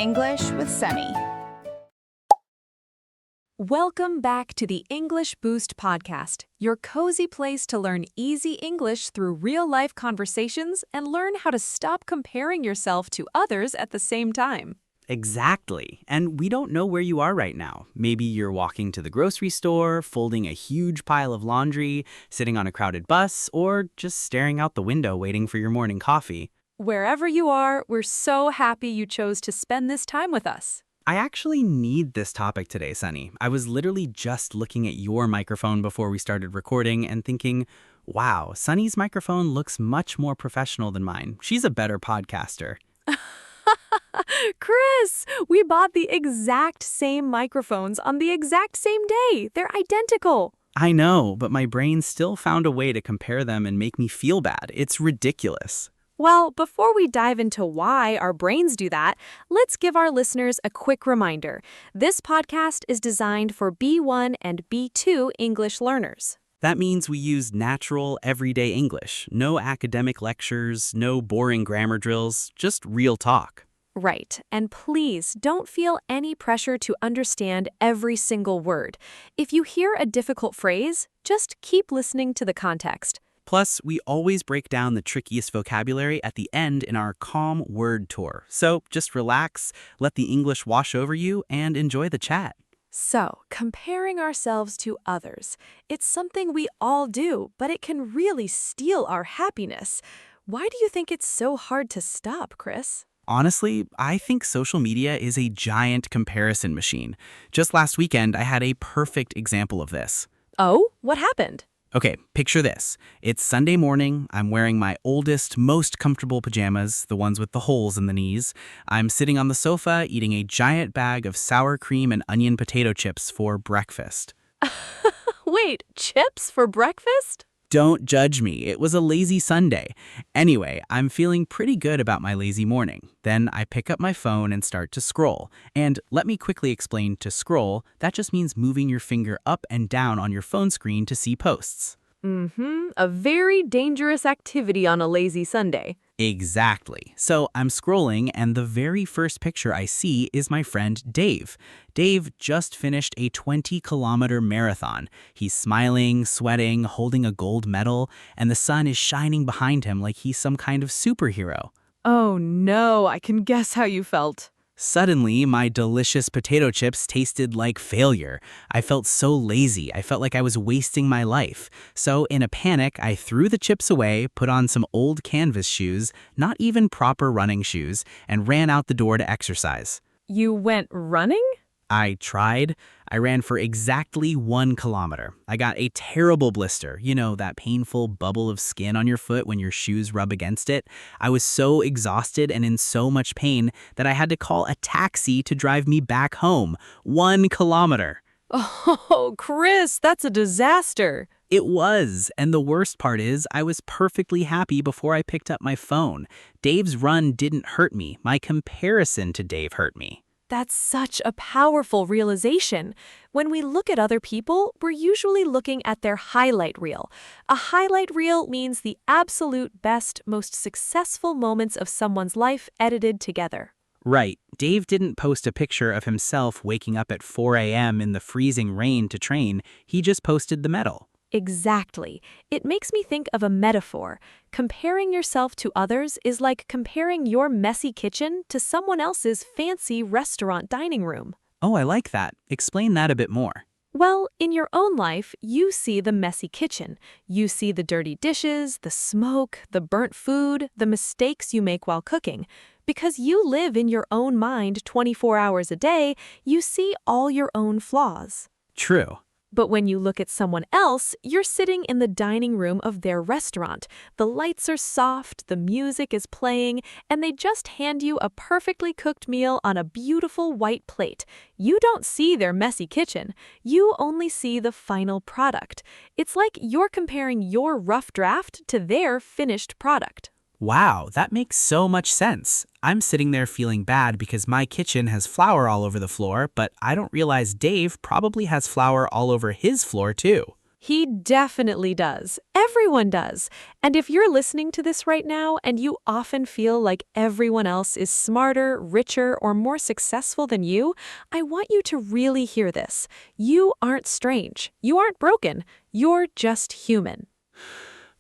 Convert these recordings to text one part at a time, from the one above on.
English with Sunny. Welcome back to the English Boost podcast, your cozy place to learn easy English through real-life conversations and learn how to stop comparing yourself to others at the same time. Exactly. And we don't know where you are right now. Maybe you're walking to the grocery store, folding a huge pile of laundry, sitting on a crowded bus, or just staring out the window waiting for your morning coffee. Wherever you are, we're so happy you chose to spend this time with us. I actually need this topic today, Sunny. I was literally just looking at your microphone before we started recording and thinking, wow, Sunny's microphone looks much more professional than mine. She's a better podcaster. Chris, we bought the exact same microphones on the exact same day. They're identical. I know, but my brain still found a way to compare them and make me feel bad. It's ridiculous. Well, before we dive into why our brains do that, let's give our listeners a quick reminder. This podcast is designed for B1 and B2 English learners. That means we use natural, everyday English. No academic lectures, no boring grammar drills, just real talk. Right, and please don't feel any pressure to understand every single word. If you hear a difficult phrase, just keep listening to the context. Plus, we always break down the trickiest vocabulary at the end in our Calm Word Tour. So just relax, let the English wash over you, and enjoy the chat. So, comparing ourselves to others. It's something we all do, but it can really steal our happiness. Why do you think it's so hard to stop, Chris? Honestly, I think social media is a giant comparison machine. Just last weekend, I had a perfect example of this. Oh, what happened? Okay, picture this. It's Sunday morning. I'm wearing my oldest, most comfortable pajamas, the ones with the holes in the knees. I'm sitting on the sofa eating a giant bag of sour cream and onion potato chips for breakfast. Wait, chips for breakfast? Don't judge me. It was a lazy Sunday. Anyway, I'm feeling pretty good about my lazy morning. Then I pick up my phone and start to scroll. And let me quickly explain to scroll, that just means moving your finger up and down on your phone screen to see posts. A very dangerous activity on a lazy Sunday. Exactly. So I'm scrolling and the very first picture I see is my friend Dave. Dave just finished a 20-kilometer marathon. He's smiling, sweating, holding a gold medal, and the sun is shining behind him like he's some kind of superhero. Oh no, I can guess how you felt. Suddenly, my delicious potato chips tasted like failure. I felt so lazy. I felt like I was wasting my life. So in a panic, I threw the chips away, put on some old canvas shoes, not even proper running shoes, and ran out the door to exercise. You went running? I tried. I ran for exactly 1 kilometer. I got a terrible blister, you know, that painful bubble of skin on your foot when your shoes rub against it. I was so exhausted and in so much pain that I had to call a taxi to drive me back home. 1 kilometer. Oh, Chris, that's a disaster. It was, and the worst part is I was perfectly happy before I picked up my phone. Dave's run didn't hurt me. My comparison to Dave hurt me. That's such a powerful realization. When we look at other people, we're usually looking at their highlight reel. A highlight reel means the absolute best, most successful moments of someone's life edited together. Right. Dave didn't post a picture of himself waking up at 4 a.m. in the freezing rain to train. He just posted the medal. Exactly. It makes me think of a metaphor. Comparing yourself to others is like comparing your messy kitchen to someone else's fancy restaurant dining room. Oh, I like that. Explain that a bit more. Well, in your own life, you see the messy kitchen. You see the dirty dishes, the smoke, the burnt food, the mistakes you make while cooking. Because you live in your own mind 24 hours a day, you see all your own flaws. True. But when you look at someone else, you're sitting in the dining room of their restaurant. The lights are soft, the music is playing, and they just hand you a perfectly cooked meal on a beautiful white plate. You don't see their messy kitchen. You only see the final product. It's like you're comparing your rough draft to their finished product. Wow, that makes so much sense. I'm sitting there feeling bad because my kitchen has flour all over the floor, but I don't realize Dave probably has flour all over his floor too. He definitely does. Everyone does. And if you're listening to this right now and you often feel like everyone else is smarter, richer, or more successful than you, I want you to really hear this. You aren't strange. You aren't broken. You're just human.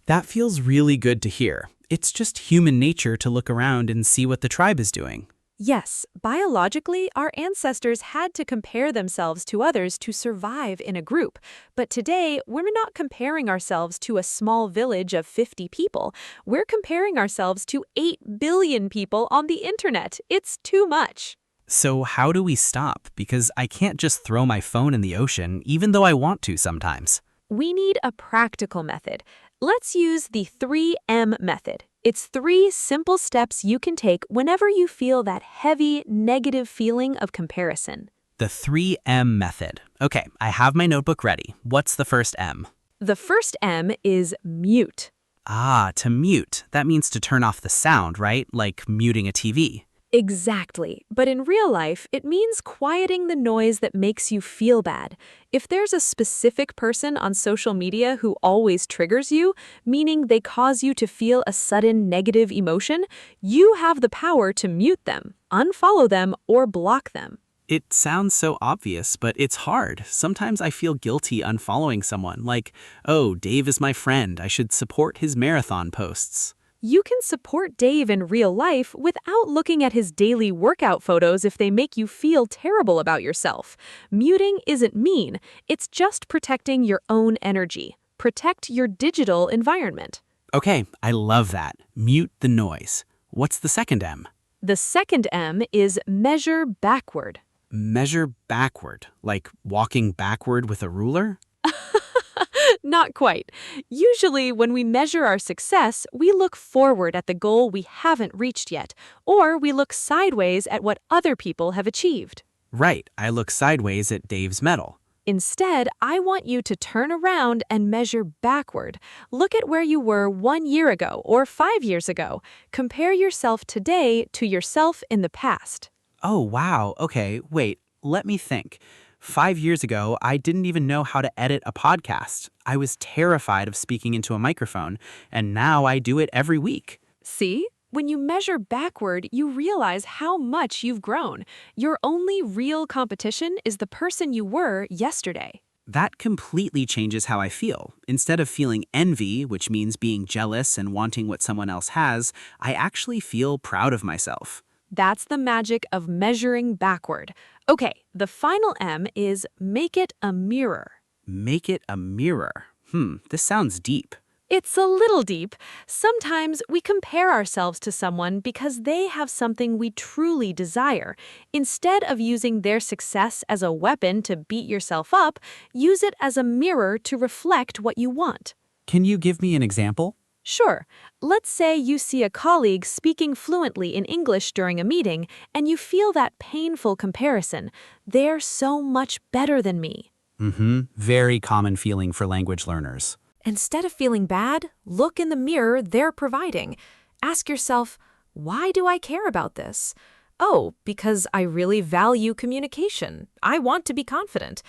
That feels really good to hear. It's just human nature to look around and see what the tribe is doing. Yes, biologically, our ancestors had to compare themselves to others to survive in a group. But today, we're not comparing ourselves to a small village of 50 people. We're comparing ourselves to 8 billion people on the internet. It's too much. So how do we stop? Because I can't just throw my phone in the ocean, even though I want to sometimes. We need a practical method. Let's use the 3M method. It's 3 simple steps you can take whenever you feel that heavy, negative feeling of comparison. The 3M method. Okay, I have my notebook ready. What's the first M? The first M is mute. Ah, to mute. That means to turn off the sound, right? Like muting a TV. Exactly. But in real life, it means quieting the noise that makes you feel bad. If there's a specific person on social media who always triggers you, meaning they cause you to feel a sudden negative emotion, you have the power to mute them, unfollow them, or block them. It sounds so obvious, but it's hard. Sometimes I feel guilty unfollowing someone, like, oh, Dave is my friend, I should support his marathon posts. You can support Dave in real life without looking at his daily workout photos if they make you feel terrible about yourself. Muting isn't mean, it's just protecting your own energy. Protect your digital environment. Okay, I love that. Mute the noise. What's the second M? The second M is measure backward. Measure backward, like walking backward with a ruler? Not quite. Usually, when we measure our success, we look forward at the goal we haven't reached yet, or we look sideways at what other people have achieved. Right, I look sideways at Dave's medal. Instead, I want you to turn around and measure backward. Look at where you were 1 year ago or 5 years ago. Compare yourself today to yourself in the past. Oh, wow. Okay, wait, let me think. 5 years ago, I didn't even know how to edit a podcast. I was terrified of speaking into a microphone, and now I do it every week. See? When you measure backward, you realize how much you've grown. Your only real competition is the person you were yesterday. That completely changes how I feel. Instead of feeling envy, which means being jealous and wanting what someone else has, I actually feel proud of myself. That's the magic of measuring backward. Okay, the final M is make it a mirror. Make it a mirror. This sounds deep. It's a little deep. Sometimes we compare ourselves to someone because they have something we truly desire. Instead of using their success as a weapon to beat yourself up, use it as a mirror to reflect what you want. Can you give me an example? Sure. Let's say you see a colleague speaking fluently in English during a meeting, and you feel that painful comparison. They're so much better than me. Very common feeling for language learners. Instead of feeling bad, look in the mirror they're providing. Ask yourself, why do I care about this? Oh, because I really value communication. I want to be confident.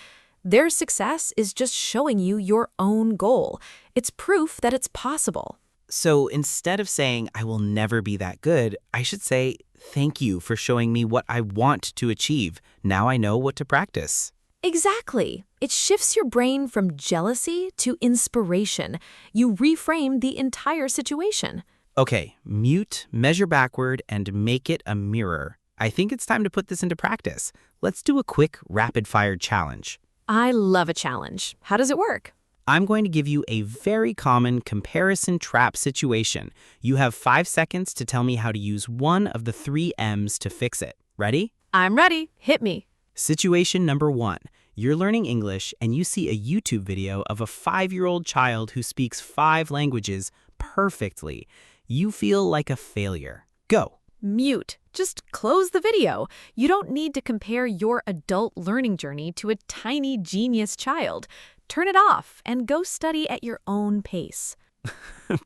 Their success is just showing you your own goal. It's proof that it's possible. So instead of saying, I will never be that good, I should say, thank you for showing me what I want to achieve. Now I know what to practice. Exactly. It shifts your brain from jealousy to inspiration. You reframe the entire situation. Okay, mute, measure backward, and make it a mirror. I think it's time to put this into practice. Let's do a quick rapid-fire challenge. I love a challenge. How does it work? I'm going to give you a very common comparison trap situation. You have 5 seconds to tell me how to use one of the 3 M's to fix it. Ready? I'm ready. Hit me. Situation number 1. You're learning English and you see a YouTube video of a 5-year-old child who speaks 5 languages perfectly. You feel like a failure. Go. Mute. Just close the video. You don't need to compare your adult learning journey to a tiny genius child. Turn it off and go study at your own pace.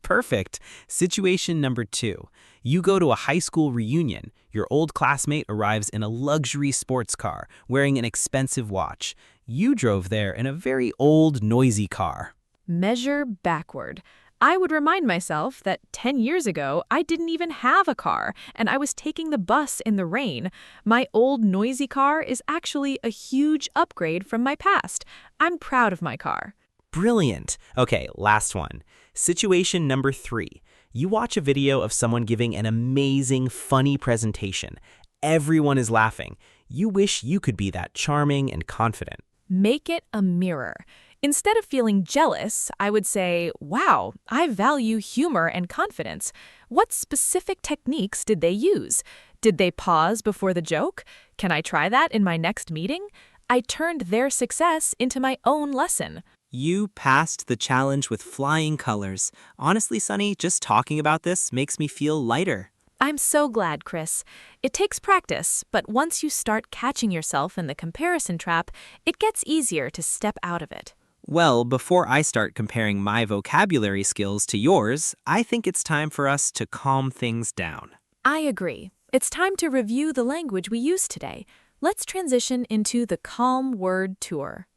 Perfect. Situation number 2. You go to a high school reunion. Your old classmate arrives in a luxury sports car, wearing an expensive watch. You drove there in a very old, noisy car. Measure backward. I would remind myself that 10 years ago, I didn't even have a car, and I was taking the bus in the rain. My old noisy car is actually a huge upgrade from my past. I'm proud of my car. Brilliant. Okay, last one. Situation number 3. You watch a video of someone giving an amazing, funny presentation. Everyone is laughing. You wish you could be that charming and confident. Make it a mirror. Instead of feeling jealous, I would say, wow, I value humor and confidence. What specific techniques did they use? Did they pause before the joke? Can I try that in my next meeting? I turned their success into my own lesson. You passed the challenge with flying colors. Honestly, Sunny, just talking about this makes me feel lighter. I'm so glad, Chris. It takes practice, but once you start catching yourself in the comparison trap, it gets easier to step out of it. Well, before I start comparing my vocabulary skills to yours, I think it's time for us to calm things down. I agree. It's time to review the language we used today. Let's transition into the Calm Word Tour.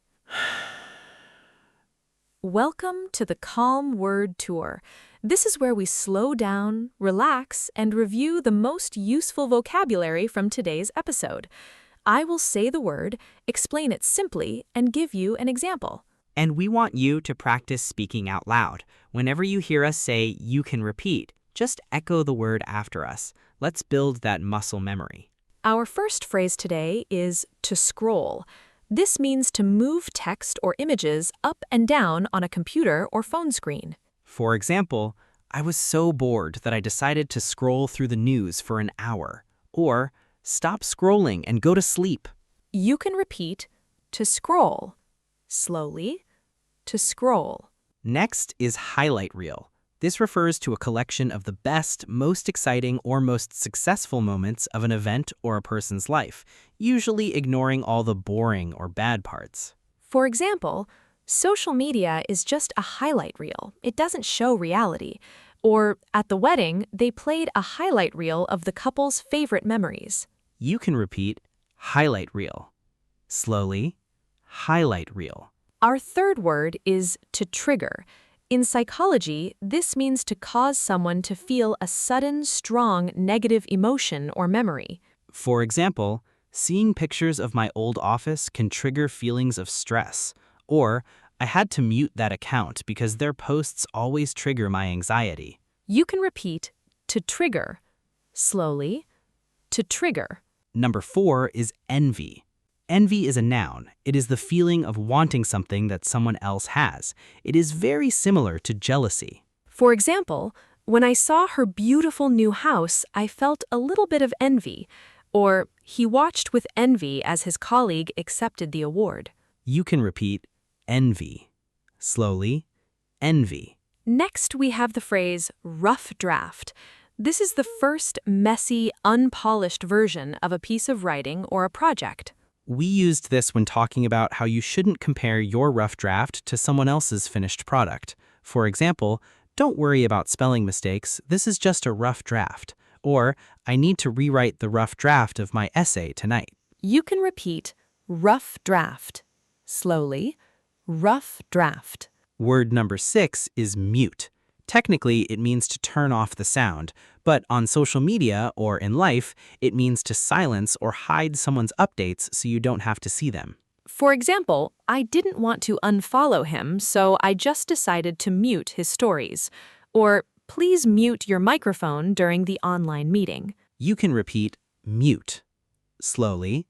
Welcome to the Calm Word Tour. This is where we slow down, relax, and review the most useful vocabulary from today's episode. I will say the word, explain it simply, and give you an example. And we want you to practice speaking out loud. Whenever you hear us say, you can repeat, just echo the word after us. Let's build that muscle memory. Our first phrase today is to scroll. This means to move text or images up and down on a computer or phone screen. For example, I was so bored that I decided to scroll through the news for an hour. Or, stop scrolling and go to sleep. You can repeat to scroll. Slowly, to scroll. Next is highlight reel. This refers to a collection of the best, most exciting, or most successful moments of an event or a person's life, usually ignoring all the boring or bad parts. For example, social media is just a highlight reel. It doesn't show reality. Or, at the wedding, they played a highlight reel of the couple's favorite memories. You can repeat highlight reel. Slowly, highlight reel. Our third word is to trigger. In psychology, this means to cause someone to feel a sudden, strong, negative emotion or memory. For example, seeing pictures of my old office can trigger feelings of stress. Or, I had to mute that account because their posts always trigger my anxiety. You can repeat to trigger. Slowly, to trigger. Number 4 is envy. Envy is a noun. It is the feeling of wanting something that someone else has. It is very similar to jealousy. For example, when I saw her beautiful new house, I felt a little bit of envy. Or, he watched with envy as his colleague accepted the award. You can repeat envy. Slowly, envy. Next, we have the phrase rough draft. This is the first messy, unpolished version of a piece of writing or a project. We used this when talking about how you shouldn't compare your rough draft to someone else's finished product. For example, don't worry about spelling mistakes, this is just a rough draft. Or, I need to rewrite the rough draft of my essay tonight. You can repeat rough draft. Slowly, rough draft. Word number 6 is mute. Technically, it means to turn off the sound, but on social media or in life, it means to silence or hide someone's updates so you don't have to see them. For example, I didn't want to unfollow him, so I just decided to mute his stories. Or, please mute your microphone during the online meeting. You can repeat mute. Slowly,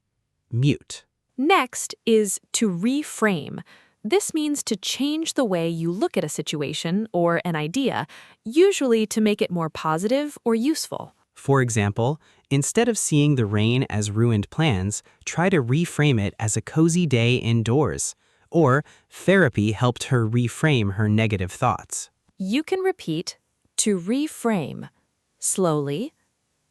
mute. Next is to reframe. This means to change the way you look at a situation or an idea, usually to make it more positive or useful. For example, instead of seeing the rain as ruined plans, try to reframe it as a cozy day indoors. Or, therapy helped her reframe her negative thoughts. You can repeat to reframe. Slowly,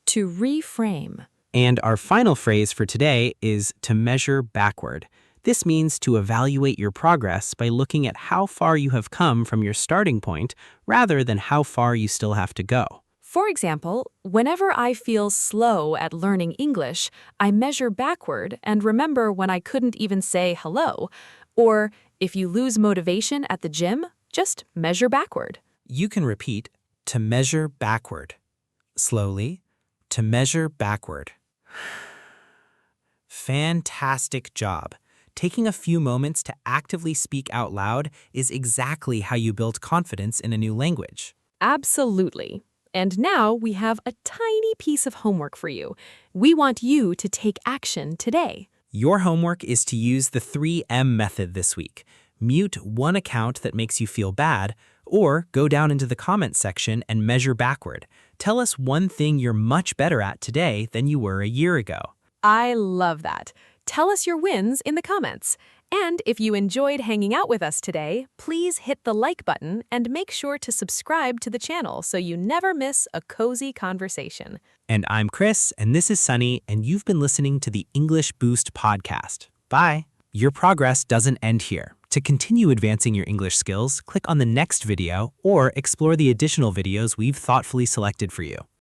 to reframe. And our final phrase for today is to measure backward. This means to evaluate your progress by looking at how far you have come from your starting point rather than how far you still have to go. For example, whenever I feel slow at learning English, I measure backward and remember when I couldn't even say hello. Or, if you lose motivation at the gym, Just measure backward. You can repeat to measure backward. Slowly, to measure backward. Fantastic job. Taking a few moments to actively speak out loud is exactly how you build confidence in a new language. Absolutely. And now we have a tiny piece of homework for you. We want you to take action today. Your homework is to use the 3M method this week. Mute one account that makes you feel bad, or go down into the comments section and measure backward. Tell us one thing you're much better at today than you were a year ago. I love that. Tell us your wins in the comments. And if you enjoyed hanging out with us today, please hit the like button and make sure to subscribe to the channel so you never miss a cozy conversation. And I'm Chris, and this is Sunny, and you've been listening to the English Boost podcast. Bye. Your progress doesn't end here. To continue advancing your English skills, click on the next video or explore the additional videos we've thoughtfully selected for you.